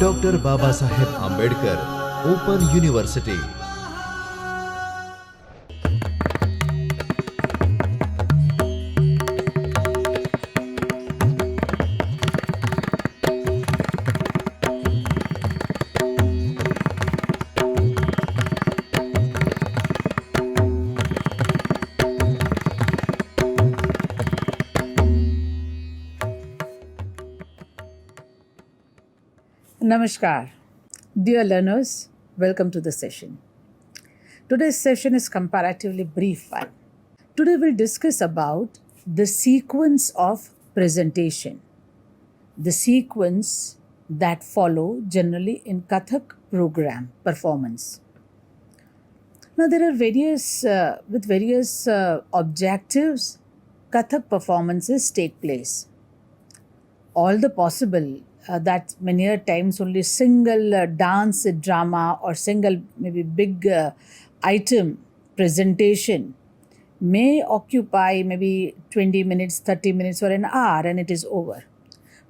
Doctor Babasaheb Ambedkar open university. Namaskar. Dear learners, welcome to the session. Today's session is comparatively brief one. Today we'll discuss about the sequence of presentation, the sequence that follow generally in Kathak program performance. Now there are various objectives Kathak performances take place. All the possible that many a times only single dance drama or single maybe big item presentation may occupy maybe 20 minutes, 30 minutes or an hour and it is over.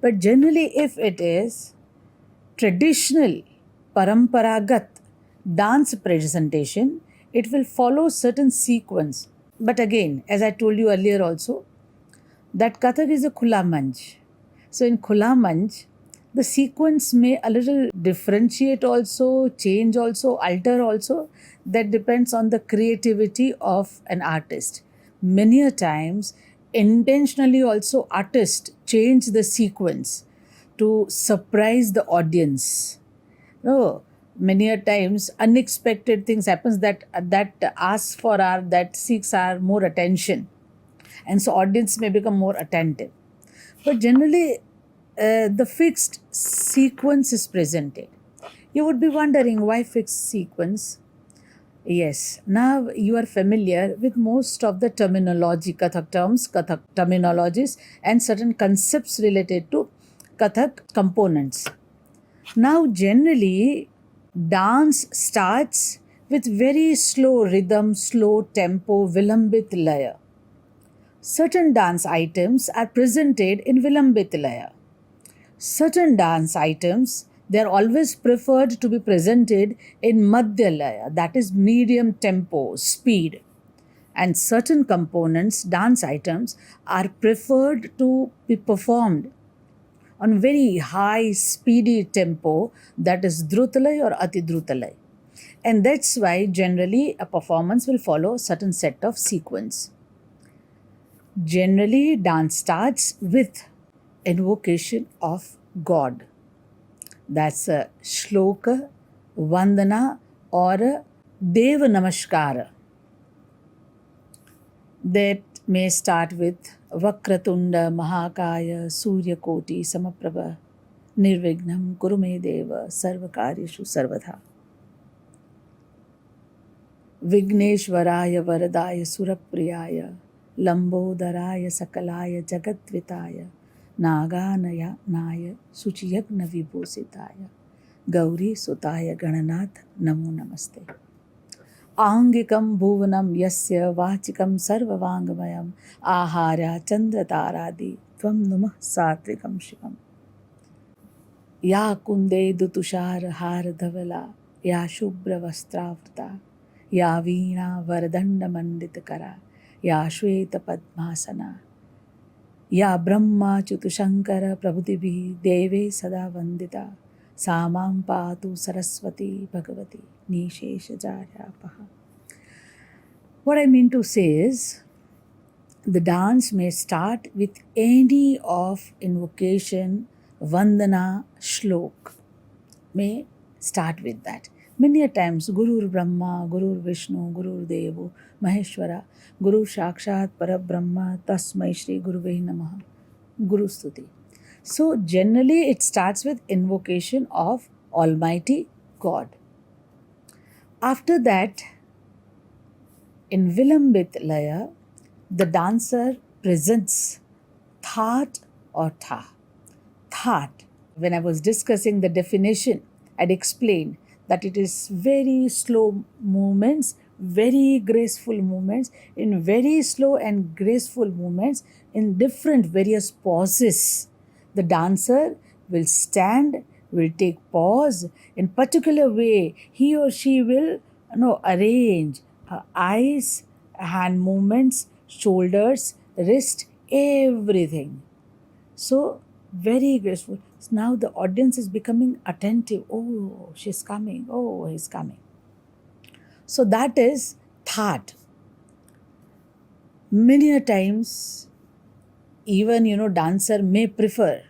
But generally if it is traditional paramparagat dance presentation, it will follow certain sequence. But again, as I told you earlier also, that Kathak is a khula manch. So in khula manch, the sequence may a little differentiate also, change also, alter also. That depends on the creativity of an artist. Many a times, intentionally also artists change the sequence to surprise the audience. No, many a times unexpected things happens that asks for our, that seeks our more attention. And so audience may become more attentive. But generally, the fixed sequence is presented. You would be wondering why fixed sequence? Yes, now you are familiar with most of the terminology, Kathak terms, Kathak terminologies, and certain concepts related to Kathak components. Now, generally, dance starts with very slow rhythm, slow tempo, vilambit laya. Certain dance items are presented in vilambit laya. Certain dance items, they are always preferred to be presented in madhya laya, that is medium tempo, speed. And certain components, dance items, are preferred to be performed on very high speedy tempo, that is dhrutalay or atidhrutalay. And that's why generally a performance will follow a certain set of sequence. Generally, dance starts with invocation of God. That's a shloka, vandana or a deva namaskara. That may start with Vakratunda Mahakaya Surya Koti Samaprabha Nirvignam Kurume Deva Sarvakaryashu Sarvadha. Vigneshwaraya Varadaya Surapriyaya Lambodharaya Sakalaya Jagatvitaya Naganaya Naya Suchiyagna Vibhositaya Gauri Sutaya Gananath Namo Namaste. Angikam bhuvanam yasya vachikam sarvavangamayam aharya chandra taradi tvam numah satvikam shivam. Ya kunde dutushar har dhavala ya shubhra vastravrta ya veena varadanda manditakara ya shweta padmasana या ब्रह्मा च्युतशंकर प्रभुतिभिः देवे सदा वंदिता सामां पातु Saraswati Bhagwati निशेषजायापहा. What I mean to say is, the dance may start with any of invocation, vandana, shlok. May start with that. Many a times, Gurur Brahma, Gurur Vishnu, Gurur Devo, Maheshwara, Guru Shakshat Parabrahma, Tasmai Shri Guruve Namaha, Guru Stuti. So generally it starts with invocation of Almighty God. After that, in Vilambit Laya, the dancer presents That or Tha. That, when I was discussing the definition, I'd explained that it is very slow movements, very graceful movements, in very slow and graceful movements, in different various pauses. The dancer will stand, will take pause in particular way. He or she will arrange eyes, hand movements, shoulders, wrist, everything. So very graceful. Now the audience is becoming attentive. Oh, she's coming. Oh, he's coming. So that is thought. Many a times, even dancer may prefer.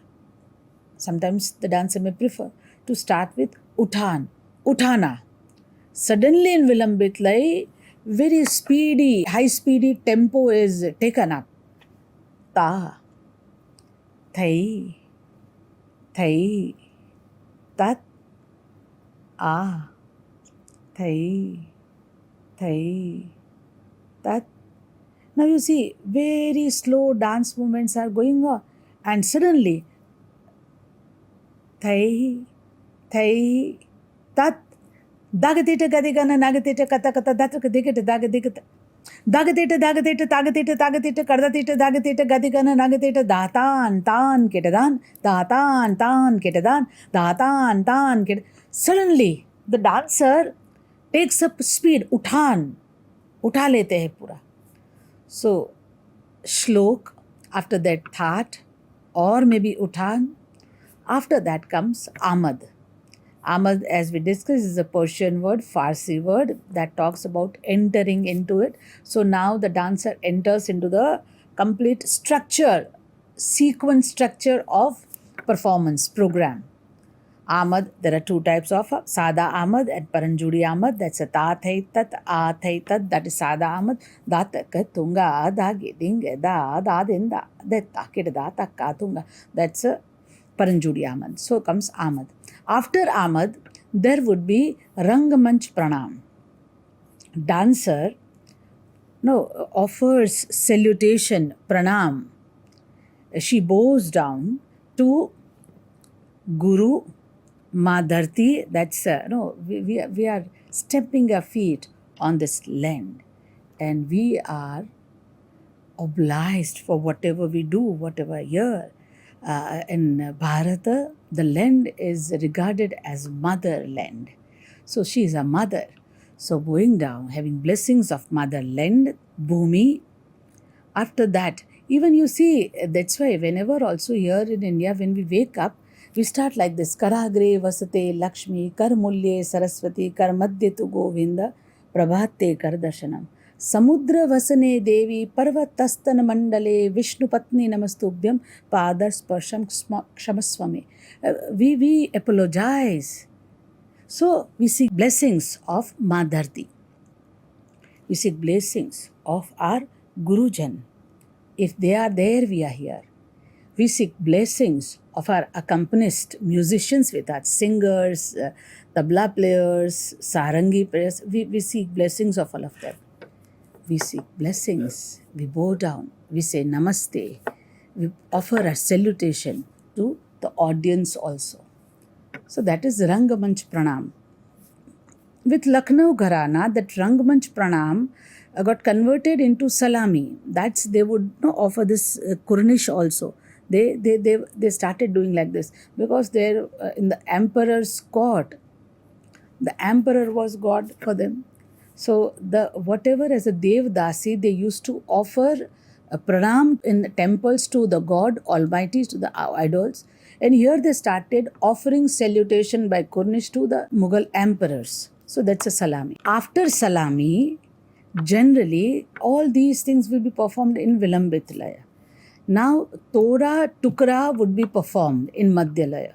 Sometimes the dancer may prefer to start with uthan, uthana. Suddenly in Vilambit Lai, very speedy, high speedy tempo is taken up. Ta, thai, thai, tat, a, thai, thai, tat. Now you see, very slow dance movements are going on, and suddenly, thai, thai, tat, dagatita gadigana nagatita kata kata datakadikita dagadikita. Dagatita dagatita tagatita tagatita kardatita dagatita gadigana nagatita datan tan kitadan datan tan kitadan datan tan kit. Suddenly, the dancer takes up speed, uthan, उठा लेते हैं पूरा. So, shlok, after that thought, or maybe uthan. After that comes amad. Amad, as we discussed, is a Persian word, Farsi word that talks about entering into it. So now the dancer enters into the complete structure, sequence structure of performance program. Amad, there are two types of Sada Amad and Paranjudi Amad. That's a Ta Thai Tat, A Thai Tat, that is Sada Amad. Da Taka Tunga, Da Giding, Da Din, Da Takid, Da Taka Tunga. That's a Paranjudi Amad. So comes Amad. After Amad, there would be Rangamanch Pranam. Dancer offers salutation, pranam. She bows down to Guru, Ma Dharti. That's we are stepping our feet on this land, and we are obliged for whatever we do, whatever year. In Bharata, the land is regarded as motherland. So she is a mother. So bowing down, having blessings of motherland, Bhumi. After that, even you see, that's why whenever also here in India, when we wake up, we start like this. Karagre vasate Lakshmi, Kar mulye Saraswati, Kar madhye tu Govinda, Prabhate Kar darshanam. Samudra vasane devi parvatastana mandale Vishnu patni namastubhyam padar sparsham kshamaswame. We apologize. So we seek blessings of Ma Dharti. We seek blessings of our Gurujan. If they are there, we are here. We seek blessings of our accompanists, musicians with us, singers, tabla players, sarangi players. We seek blessings of all of them. We seek blessings, we bow down, we say namaste, we offer a salutation to the audience also. So that is Rangamanch Pranam. With Lucknow Gharana, that Rangamanch Pranam got converted into Salami. That's they would offer this Kurnish also. They started doing like this because they're in the emperor's court. The emperor was God for them. So the whatever as a Devdasi, they used to offer a pranam in the temples to the God Almighty, to the idols. And here they started offering salutation by Kurnish to the Mughal emperors. So that's a salami. After salami, generally all these things will be performed in Vilambit Laya. Now Toda Tukra would be performed in Madhya Laya.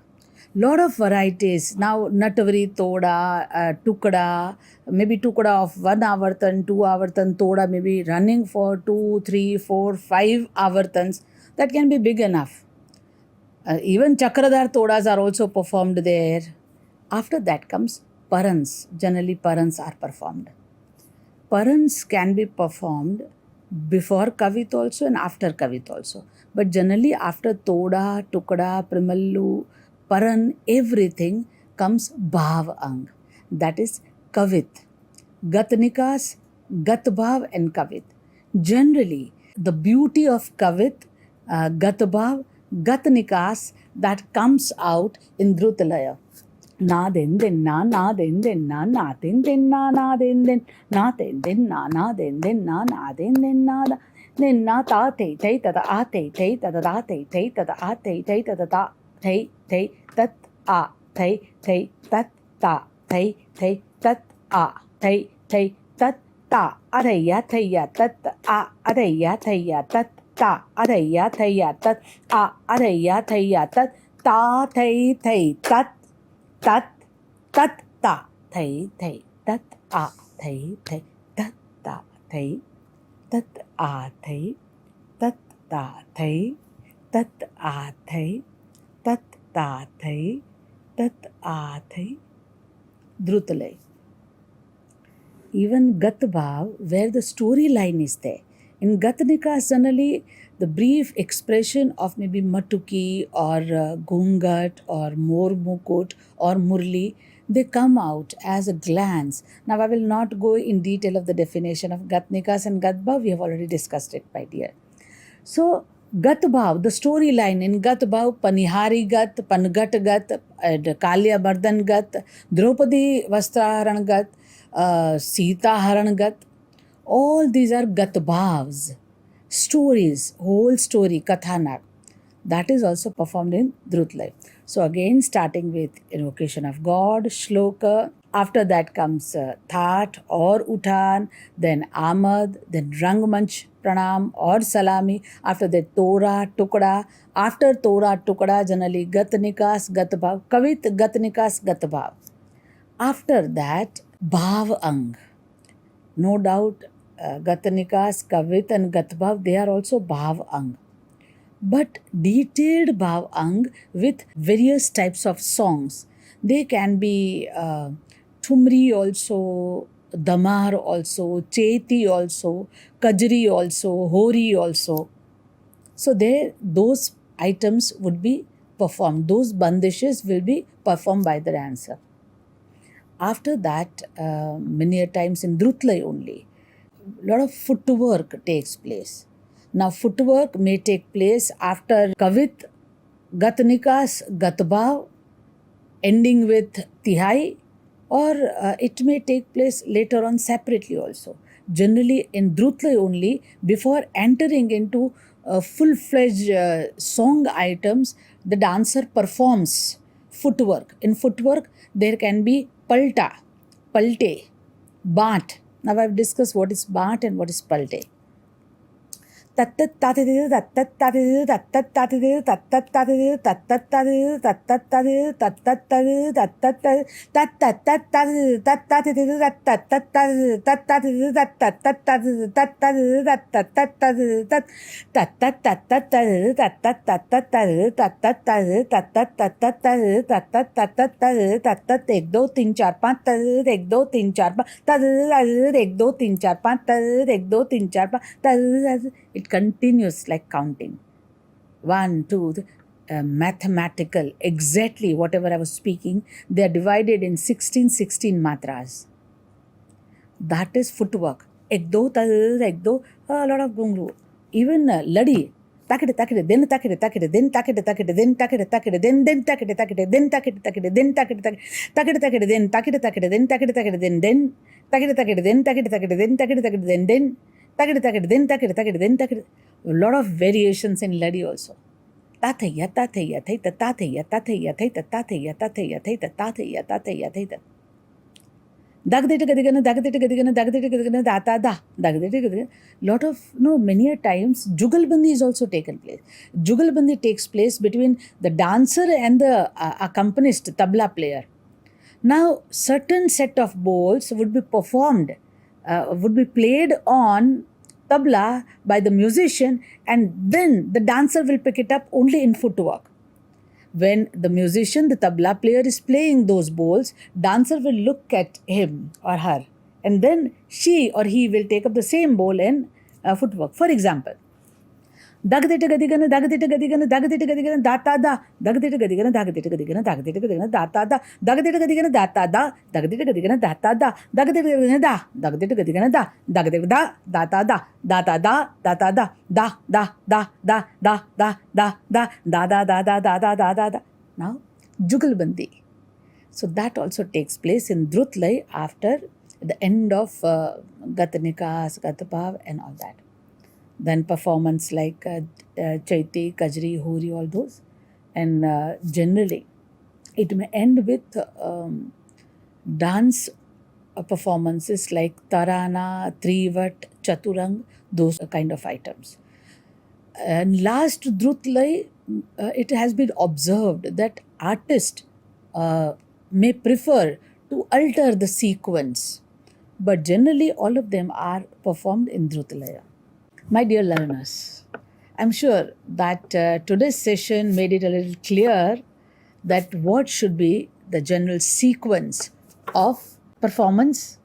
Lot of varieties. Now Natavari Toda, Tukda, maybe Tukda of 1 avartan, 2 avartan, Toda maybe running for 2, 3, 4, 5 avartans. That can be big enough. Even Chakradhar Todas are also performed there. After that comes Parans. Generally Parans are performed. Parans can be performed before Kavit also and after Kavit also. But generally after Toda, Tukda, Primallu, Paran, everything comes Bhav Ang. That is Kavit. Gatnikas, Gatbhav and Kavit. Generally, the beauty of Kavit, Gatbhav, Gatnikas that comes out in Dhrutalaya. Na den den na den den na den den na den den na den den na den den na den den na then na ta te te ta a te te ta da te te ta a te te ta da te te tat a te te tat ta te te tat a te te tat ta areya theya tat a areya theya tat ta areya theya tat a areya theya tat ta te te tat tat tat ta thầy thầy tat a thầy thầy tat ta thầy tat a thầy tat ta thầy tat a thầy tat ta thầy tat a thầy. Dhrutalaya. Even Gatbhav, where the storyline is there. In Gatnika, generally the brief expression of maybe Matuki or Gungat or Mormukut or Murli, they come out as a glance. Now, I will not go in detail of the definition of Gatnikas and Gatbhav. We have already discussed it, my dear. So, Gatbhav, the storyline in Gatbhav, Panihari Gat, Pangat Gat, Kalya Bardhan Gat, Draupadi Vastraharan Gat, Sita Haran Gat, all these are Gatbhavs, stories, whole story, Kathanak. That is also performed in Dhrutalaya. So again, starting with invocation of God, Shloka. After that comes Thaat or Uthan, then Amad, then Rangmanch Pranam or Salami. After that, Torah, Tukda. After Torah, Tukda, generally Gatnikas, Gatbhav, Kavit, Gatnikas, Gatbhav. After that, Bhav Ang. No doubt, Gatnikas, Kavit and Gatbhav, they are also Bhav Ang. But detailed Bhav Ang with various types of songs. They can be Thumri also, Damar also, Cheti also, Kajri also, Hori also. So there, those items would be performed. Those bandishes will be performed by the dancer. After that, many a times in Dhrutalaya only, a lot of footwork takes place. Now, footwork may take place after Kavit, Gatnikas, Gatbhav, ending with Tihai, or it may take place later on separately also. Generally, in Dhrutalaya only, before entering into full-fledged song items, the dancer performs footwork. In footwork, there can be palta, palte, baat. Now, I have discussed what is baat and what is palte. एक दो तीन चार पाँच एक दो तीन चार पाँच एक दो तीन चार पाँच एक दो तीन चार पाँच. It continues like counting. 1, 2, mathematical, exactly whatever I was speaking, they are divided in 16 matras. That is footwork. Ek do, a lot of gungru. Even ladi, takide, then takide, then takide, then takide, then takide, then takide, then takide, then takide, then takide, then takide, then takide, then takide, then takide, then then a lot of variations in Ladi also. Tathaya, tathaya, thaita, tathaya, tathaya, thaita, tathaya, tathaya, thaita, tathaya, tathaya, thaita. Dagdita gadigana, dagdita gadigana, dagdita gadigana, data da, dagdita gadigana. Lot of, many a times, Jugalbandi is also taken place. Jugalbandi takes place between the dancer and the accompanist, tabla player. Now, certain set of bowls would be performed, would be played on tabla by the musician, and then the dancer will pick it up only in footwork. When the musician, the tabla player is playing those bowls, dancer will look at him or her, and then she or he will take up the same bowl in footwork. For example, Dagadita gadigana, dagadita gadigana, dagadita gadigana, data da, dagadita gadigana, dagadita gadigana, dagadita gadigana, data da, dagadita gadigana, data da, dagadita gadigana, data da, dagadita gadigana da, dagadita gadigana da, dagadita da, data da, data da, data da, da. Now, Jugalbandi. So that also takes place in Drutlai after the end of Gatanikas, Gatapav and all that. Then performance like Chaiti, Kajri, Huri, all those. And generally, it may end with dance performances like Tarana, Trivat, Chaturang, those kind of items. And last Drutlai, it has been observed that artists may prefer to alter the sequence, but generally all of them are performed in Drutlaya. My dear learners, I'm sure that today's session made it a little clear that what should be the general sequence of performance,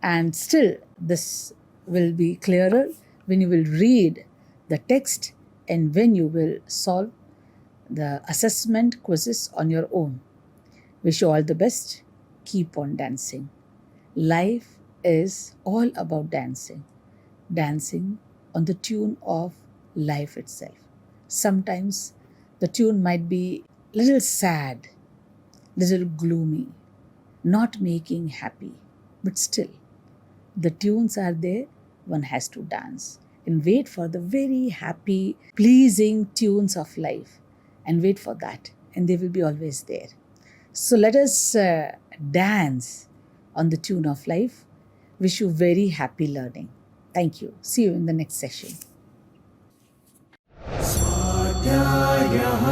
and still this will be clearer when you will read the text and when you will solve the assessment quizzes on your own. Wish you all the best. Keep on dancing. Life is all about dancing. Dancing on the tune of life itself. Sometimes the tune might be a little sad, little gloomy, not making happy, but still the tunes are there, one has to dance and wait for the very happy, pleasing tunes of life and wait for that, and they will be always there. So let us dance on the tune of life. Wish you very happy learning. Thank you. See you in the next session. स्वाध्यायः